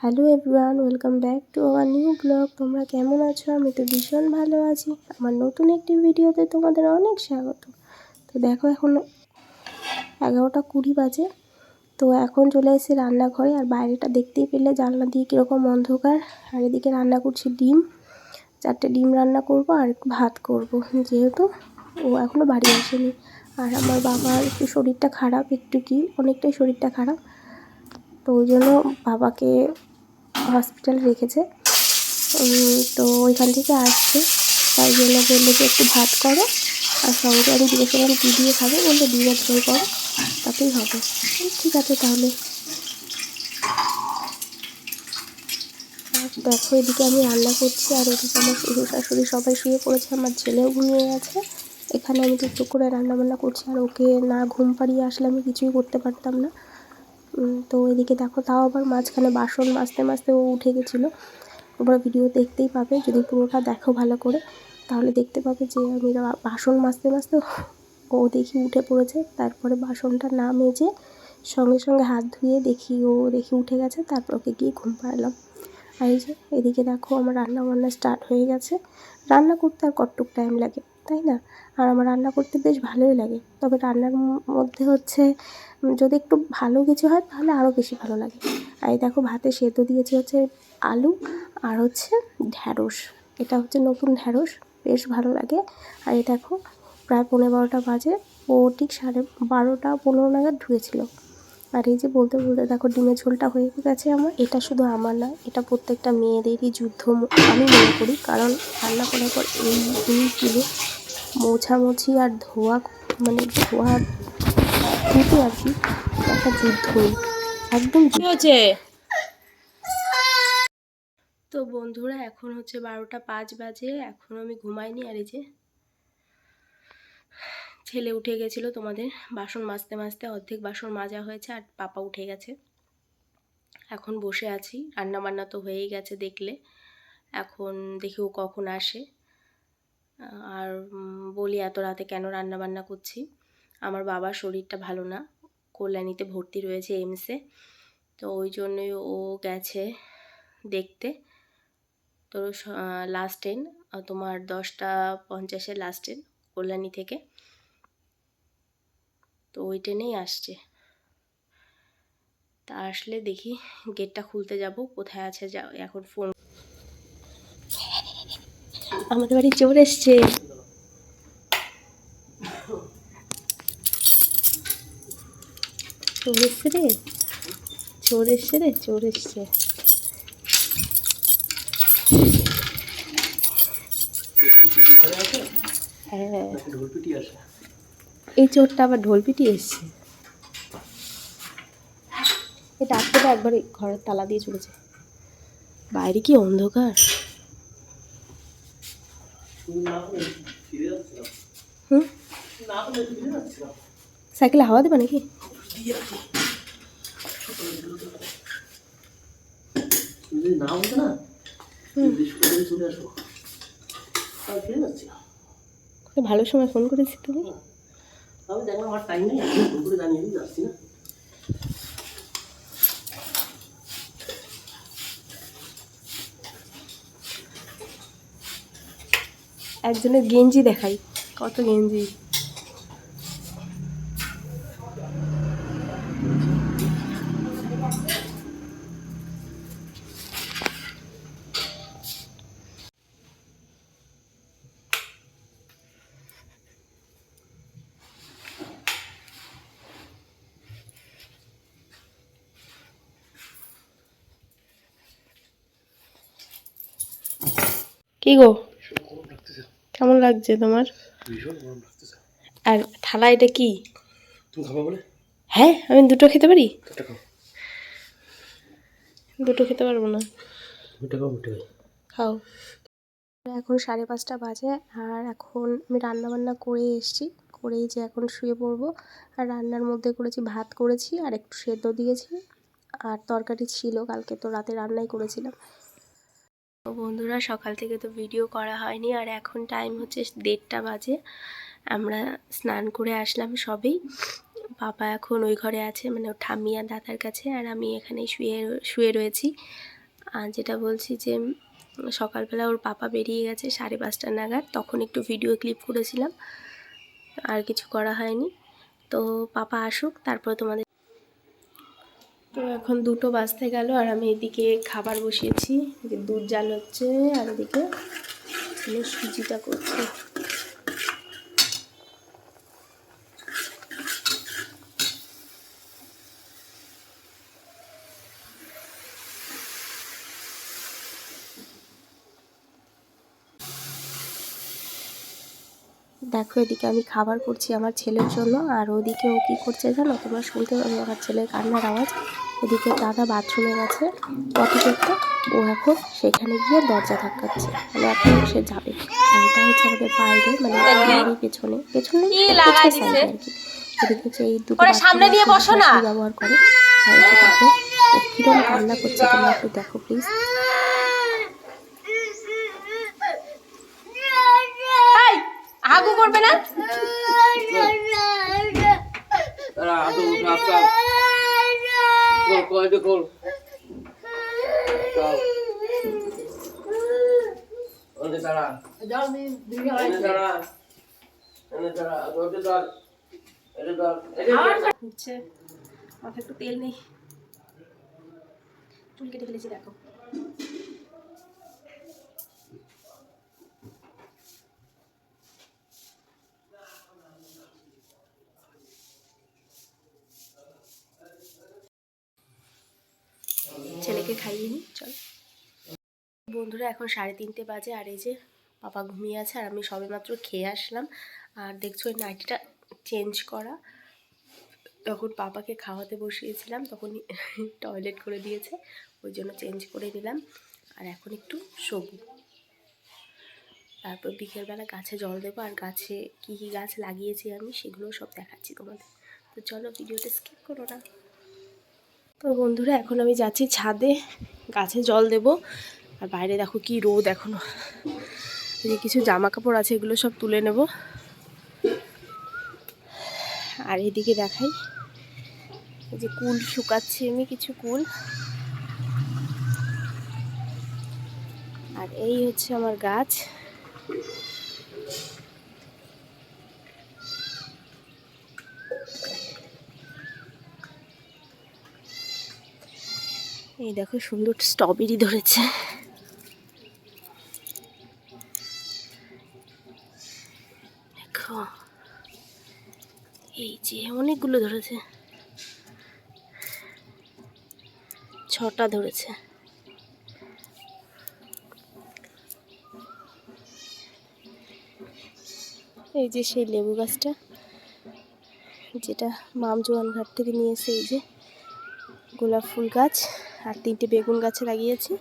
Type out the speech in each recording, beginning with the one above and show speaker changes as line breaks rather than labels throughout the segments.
Hello everyone, welcome back to our new blog. তোমরা কেমন আছো? আমি তো ভীষণ ভালো আছি। আমার নতুন একটি ভিডিওতে তোমাদের অনেক স্বাগত। তো দেখো এখন 11:20 বাজে। তো এখন চলে এসেছি রান্নাঘরে, আর বাইরেটা দেখতেই পেলে জানলা দিয়ে কীরকম অন্ধকার। আর এদিকে রান্না করছি ডিম, 4টে ডিম রান্না করব আর একটু ভাত করব, যেহেতু ও এখনও বাড়ি আসেনি। আর আমার বাবার একটু শরীরটা খারাপ, একটু কি অনেকটাই শরীরটা খারাপ, তো ওই জন্য বাবাকে হসপিটাল রেখেছে। তো ওইখান থেকে আসছে, তাই জন্য বললো যে একটু ভাত করো। আর সঙ্গে আমি জিজ্ঞেস করলাম কী দিয়ে খাবে, বললো ডিমের ঝোল করো, তাতেই হবে। ঠিক আছে তাহলে। আর দেখো এদিকে আমি রান্না করছি, আর ওদিকে আমার শ্বশুর শাশুড়ি সবাই শুয়ে পড়েছে, আমার ছেলেও ঘুমিয়ে গেছে। এখানে আমি টুকটুক করে রান্নাবান্না করছি, আর ওকে না ঘুম পাড়িয়ে আসলে আমি কিছুই করতে পারতাম না। তো এদিকে দেখো, তাও আবার মাঝখানে বাসন মাজতে মাজতে ও উঠে গেছিলো। তোমরা ভিডিও দেখতেই পাবে, যদি পুরোটা দেখো ভালো করে তাহলে দেখতে পাবে যে আমি বাসন মাজতে মাজতে ও দেখি উঠে পড়েছে। তারপরে বাসনটা না মেজে সঙ্গে সঙ্গে হাত ধুয়ে দেখি উঠে গেছে, তারপর ওকে গিয়ে ঘুম পাড়ালাম। আর এই যে এদিকে দেখো আমার রান্না বান্না স্টার্ট হয়ে গেছে। রান্না করতে আর কতটুক টাইম লাগে, তাই না? আর আমার রান্না করতে বেশ ভালোই লাগে, তবে রান্নার মধ্যে হচ্ছে যদি একটু ভালো কিছু হয় তাহলে আরও বেশি ভালো লাগে। আর এই দেখো ভাতে সেদ্ধ দিয়েছি হচ্ছে আলু আর হচ্ছে ঢ্যাঁড়স। এটা হচ্ছে নতুন ঢ্যাঁড়স, বেশ ভালো লাগে। আর এই দেখো প্রায় 11:15 বাজে, ও ঠিক 12:15 নাগাদ ঢুকেছিল। আর এই যে বলতে বলতে দেখো ডিমের ঝোলটা হয়ে গেছে আমার। এটা শুধু আমার না, এটা প্রত্যেকটা মেয়েদেরই যুদ্ধ আমি মনে করি, কারণ রান্না করার পর এই জিনিসগুলো মোছামুছি আর ধোয়া, মানে ধোয়া ধুতে আর কি একটা যুদ্ধই, একদম হচ্ছে। তো বন্ধুরা এখন হচ্ছে 12:05 বাজে, এখনও আমি ঘুমাইনি। আর এই যে ছেলে উঠে গেছিলো, তোমাদের বাসন মাজতে মাজতে অর্ধেক বাসন মাজা হয়েছে, আর পাপা উঠে গেছে। এখন বসে আছি, রান্না বান্না তো হয়েই গেছে দেখলে। এখন দেখি ও কখন আসে। আর বলি এত রাতে কেন রান্না বান্না করছি, আমার বাবার শরীরটা ভালো না, কল্যাণীতে ভর্তি রয়েছে এইমসে। তো ওই জন্যই ও গেছে দেখতে। তো লাস্ট ট্রেন তোমার 10:50 লাস্ট ট্রেন কল্যাণী থেকে, তো ওই ট্রেনেই আসছে। তা আসলে দেখি গেটটা খুলতে যাব, কোথায় আছে যাও এখন ফোন। আমাদের বাড়ি চোর এসছে। চোর এসছে রে, চোর এসছে রে, চোর এসছে। হ্যাঁ, এই চোরটা আবার ঢোল পিটিয়ে এসছে। এটা আজকে তো একবারে ঘরের তালা দিয়ে চলেছে। বাইরে কি অন্ধকার। হুম, সাইকেলে হাওয়া দেবে নাকি? ভালো সময় ফোন করেছি তুমি। একজনের গেঞ্জি দেখাই, কত গেঞ্জি। কি গো, কেমন লাগছে তোমার? আর থালা এটা কি? হ্যাঁ, আমি দুটো খেতে পারি। দুটো খেতে পারবো না। খাও। এখন 5:30 বাজে, আর এখন আমি রান্নাবান্না করে এসেছি, করেই যে এখন শুয়ে পড়বো। আর রান্নার মধ্যে করেছি ভাত করেছি, আর একটু সেদ্ধ দিয়েছি, আর তরকারি ছিল, কালকে তো রাতে রান্নাই করেছিলাম। তো বন্ধুরা সকাল থেকে তো ভিডিও করা হয়নি, আর এখন টাইম হচ্ছে 1:30 বাজে। আমরা স্নান করে আসলাম সবেই। বাবা এখন ওই ঘরে আছে, মানে ও ঠাম্মি আর দাদার কাছে, আর আমি এখানে শুয়ে রয়েছি। আর যেটা বলছি যে সকালবেলা ওর পাপা বেরিয়ে গেছে 5:30 নাগাদ, তখন একটু ভিডিও ক্লিপ করেছিলাম, আর কিছু করা হয়নি। তো পাপা আসুক তারপর তোমাদের। তো এখন 2টো বাজতে গেল আর আমি এদিকে খাবার বসিয়েছি, যে দুধ জাল হচ্ছে আর এদিকে সুজিটা করছি। দেখো এদিকে আমি খাবার করছি আমার ছেলের জন্য, আর ওদিকে ও কী করছে জানো, তোমরা শুনতে পাবে আমার ছেলের কান্নার আওয়াজ। এদিকে দাদা বাথরুমে গেছে পটি করতে, ও এখন সেখানে গিয়ে দরজা ধাক্কাচ্ছে, মানে এখন সে যাবে। আর এটা হচ্ছে আমাদের বাইরে, মানে বাড়ির পেছনে সাইডে আর কি। এদিকে হচ্ছে এই দুটো সামনে নিয়ে বসো না ব্যবহার করে। আর এটা দেখো ও কিরকম কান্না করছে, তোমরা একটু দেখো প্লিজ। আগু করবে না, মাথায় একটু তেল নেই, চুল কেটে ফেলেছি দেখো। ছেলেকে খাইয়ে নি, চল। বন্ধুরা এখন 3:30 বাজে, আর এই যে পাপা ঘুমিয়ে আছে আর আমি সবেমাত্র খেয়ে আসলাম। আর দেখছো এই নাইটিটা চেঞ্জ করা, তখন পাপাকে খাওয়াতে বসিয়েছিলাম, তখন টয়লেট করে দিয়েছে, ওই জন্য চেঞ্জ করে দিলাম। আর এখন একটু শোবো, তারপর বিকেলবেলা গাছে জল দেবো, আর গাছে কী কী গাছ লাগিয়েছি আমি সেগুলো সব দেখাচ্ছি তোমাদের। তো চলো ভিডিওটা স্কিপ করো না। তো বন্ধুরা এখন আমি যাচ্ছি ছাদে গাছে জল দেব। আর বাইরে দেখো কি রোদ এখনো, যে কিছু জামা কাপড় আছে এগুলো সব তুলে নেব। আর এদিকে দেখাই, এই যে কুল শুকাচ্ছি আমি, কিছু কুল। আর এই হচ্ছে আমার গাছ। এই দেখো সুন্দর স্ট্রবেরি ধরেছে, দেখো এই যে অনেকগুলো ধরেছে, 6টা ধরেছে। এই যে সেই লেবু গাছটা যেটা মামজোয়ান ঘাট থেকে নিয়ে এসে, এই যে গোলাপ ফুল গাছ, আর 3টে বেগুন গাছে লাগিয়েছি।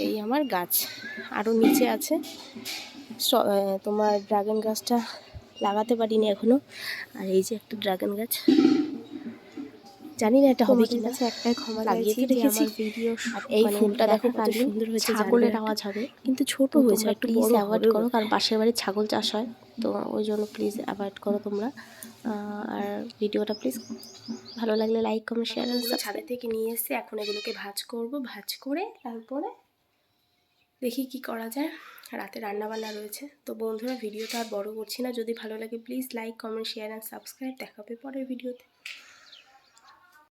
এই আমার গাছ, আরও নিচে আছে তোমার ড্রাগন গাছটা লাগাতে পারিনি এখনো। আর এই যে একটা ড্রাগন গাছ, জানি না এটা হবে কিনা, একটাই ক্ষমা লাগিয়ে রেখেছি ভিডিও। আর এই ফুলটা দেখো কত সুন্দর হয়েছে, ছাগলের আওয়াজ হবে কিন্তু ছোট হয়েছে, একটু বড় অ্যাভয়েড করো, কারণ পাশের বাড়ির ছাগল চাষ হয়, তো ওই জন্য প্লিজ অ্যাভয়েড করো তোমরা। আর ভিডিওটা প্লিজ ভালো লাগলে লাইক কমেন্ট শেয়ার। ছাদে থেকে নিয়ে এসে এখন এগুলোকে ভাজ করব, ভাজ করে তারপরে দেখি কি করা যায়। রাতে রান্নাবান্না রয়েছে। তো বন্ধুরা ভিডিওটা আর বড় করছি না, যদি ভালো লাগে please like comment share and subscribe. দেখা হবে পরের ভিডিওতে।